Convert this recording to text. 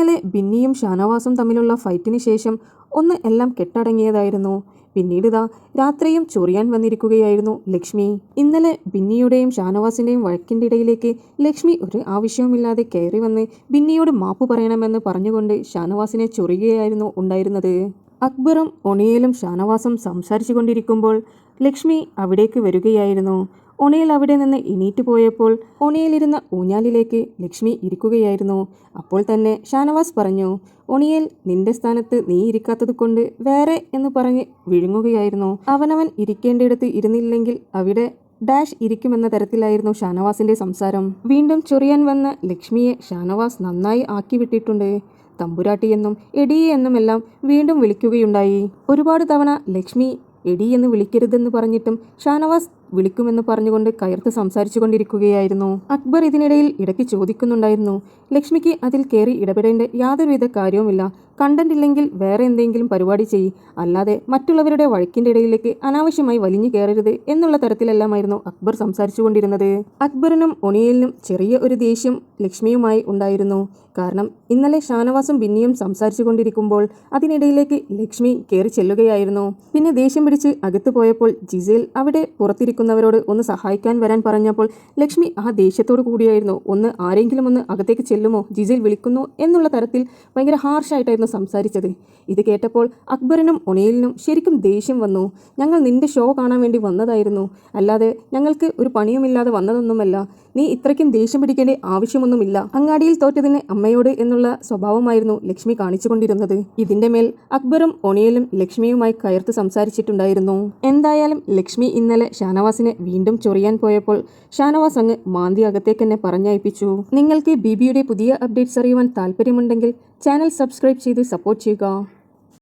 ഇന്നലെ ബിന്നിയും ഷാനവാസും തമ്മിലുള്ള ഫൈറ്റിന് ശേഷം ഒന്ന് എല്ലാം കെട്ടടങ്ങിയതായിരുന്നു. പിന്നീടിതാ രാത്രിയും ചൊറിയാൻ വന്നിരിക്കുകയായിരുന്നു ലക്ഷ്മി. ഇന്നലെ ബിന്നിയുടെയും ഷാനവാസിന്റെയും വഴക്കിന്റെ ഇടയിലേക്ക് ലക്ഷ്മി ഒരു ആവശ്യവുമില്ലാതെ കയറി വന്ന് ബിന്നിയോട് മാപ്പ് പറയണമെന്ന് പറഞ്ഞുകൊണ്ട് ഷാനവാസിനെ ചൊറിയുകയായിരുന്നു ഉണ്ടായിരുന്നത്. അക്ബറും ഒണിയലും ഷാനവാസും സംസാരിച്ചു കൊണ്ടിരിക്കുമ്പോൾ ലക്ഷ്മി അവിടേക്ക് വരികയായിരുന്നു. ഒണിയൽ അവിടെ നിന്ന് എണീറ്റ് പോയപ്പോൾ ഒണിയലിരുന്ന ഊഞ്ഞാലിലേക്ക് ലക്ഷ്മി ഇരിക്കുകയായിരുന്നു. അപ്പോൾ തന്നെ ഷാനവാസ് പറഞ്ഞു, ഒണിയൽ, നിന്റെ സ്ഥാനത്ത് നീ ഇരിക്കാത്തത് കൊണ്ട് വേറെ എന്ന് പറഞ്ഞ് വിഴുങ്ങുകയായിരുന്നു. അവനവൻ ഇരിക്കേണ്ടിടത്ത് ഇരുന്നില്ലെങ്കിൽ അവിടെ ഡാഷ് ഇരിക്കുമെന്ന തരത്തിലായിരുന്നു ഷാനവാസിന്റെ സംസാരം. വീണ്ടും ചൊറിയാൻ വന്ന ലക്ഷ്മിയെ ഷാനവാസ് നന്നായി ആക്കി വിട്ടിട്ടുണ്ട്. തമ്പുരാട്ടി എന്നും എടി എന്നുമെല്ലാം വീണ്ടും വിളിക്കുകയുണ്ടായി. ഒരുപാട് തവണ ലക്ഷ്മി എടി എന്ന് വിളിക്കരുതെന്ന് പറഞ്ഞിട്ടും ഷാനവാസ് വിളിക്കുമെന്ന് പറഞ്ഞുകൊണ്ട് കയർത്ത് സംസാരിച്ചു കൊണ്ടിരിക്കുകയായിരുന്നു. അക്ബർ ഇതിനിടയിൽ ഇടയ്ക്ക് ചോദിക്കുന്നുണ്ടായിരുന്നു, ലക്ഷ്മിക്ക് അതിൽ കയറി ഇടപെടേണ്ട യാതൊരുവിധ കാര്യവുമില്ല. കണ്ടന്റ് ഇല്ലെങ്കിൽ വേറെ എന്തെങ്കിലും പരിപാടി ചെയ്യ്, അല്ലാതെ മറ്റുള്ളവരുടെ വഴക്കിന്റെ ഇടയിലേക്ക് അനാവശ്യമായി വലിഞ്ഞു കയറരുത് എന്നുള്ള തരത്തിലെല്ലാമായിരുന്നു അക്ബർ സംസാരിച്ചു കൊണ്ടിരുന്നത്. അക്ബറിനും ഒണിയലിനും ചെറിയ ഒരു ദേഷ്യം ലക്ഷ്മിയുമായി ഉണ്ടായിരുന്നു. കാരണം ഇന്നലെ ഷാനവാസും ബിന്നിയും സംസാരിച്ചു കൊണ്ടിരിക്കുമ്പോൾ അതിനിടയിലേക്ക് ലക്ഷ്മി കയറി ചെല്ലുകയായിരുന്നു. പിന്നെ ദേഷ്യം പിടിച്ച് അകത്ത് പോയപ്പോൾ ജിസേൽ അവിടെ പുറത്തിരിക്കുന്നവരോട് ഒന്ന് സഹായിക്കാൻ വരാൻ പറഞ്ഞപ്പോൾ ലക്ഷ്മി ആ ദേഷ്യത്തോടു കൂടിയായിരുന്നു ആരെങ്കിലും ഒന്ന് അകത്തേക്ക് ചെല്ലുമോ, ജിസേൽ വിളിക്കുന്നു എന്നുള്ള തരത്തിൽ ഭയങ്കര ഹാർഷായിട്ടായിരുന്നു സംസാരിച്ചത്. ഇത് കേട്ടപ്പോൾ അക്ബറിനും ഒണിയലിനും ശരിക്കും ദേഷ്യം വന്നു. ഞങ്ങൾ നിന്റെ ഷോ കാണാൻ വേണ്ടി വന്നതായിരുന്നു, അല്ലാതെ ഞങ്ങൾക്ക് ഒരു പണിയുമില്ലാതെ വന്നതൊന്നുമല്ല. നീ ഇത്രയ്ക്കും ദേഷ്യം പിടിക്കേണ്ട ആവശ്യമൊന്നുമില്ല. അങ്ങാടിയിൽ തോറ്റതിന് അമ്മയോട് എന്നുള്ള സ്വഭാവമായിരുന്നു ലക്ഷ്മി കാണിച്ചു കൊണ്ടിരുന്നത്. ഇതിന്റെ മേൽ അക്ബറും ഒണിയലും ലക്ഷ്മിയുമായി കയർത്ത് സംസാരിച്ചിട്ടുണ്ടായിരുന്നു. എന്തായാലും ലക്ഷ്മി ഇന്നലെ ഷാനവാസിനെ വീണ്ടും ചൊറിയാൻ പോയപ്പോൾ ഷാനവാസ് അങ്ങ് മാന്തി അകത്തേക്ക് തന്നെ പറഞ്ഞയപ്പിച്ചു. നിങ്ങൾക്ക് ബിബിയുടെ പുതിയ അപ്ഡേറ്റ്സ് അറിയുവാൻ താല്പര്യമുണ്ടെങ്കിൽ ചാനൽ സബ്സ്ക്രൈബ് ചെയ്ത് സപ്പോർട്ട് ചെയ്യുക.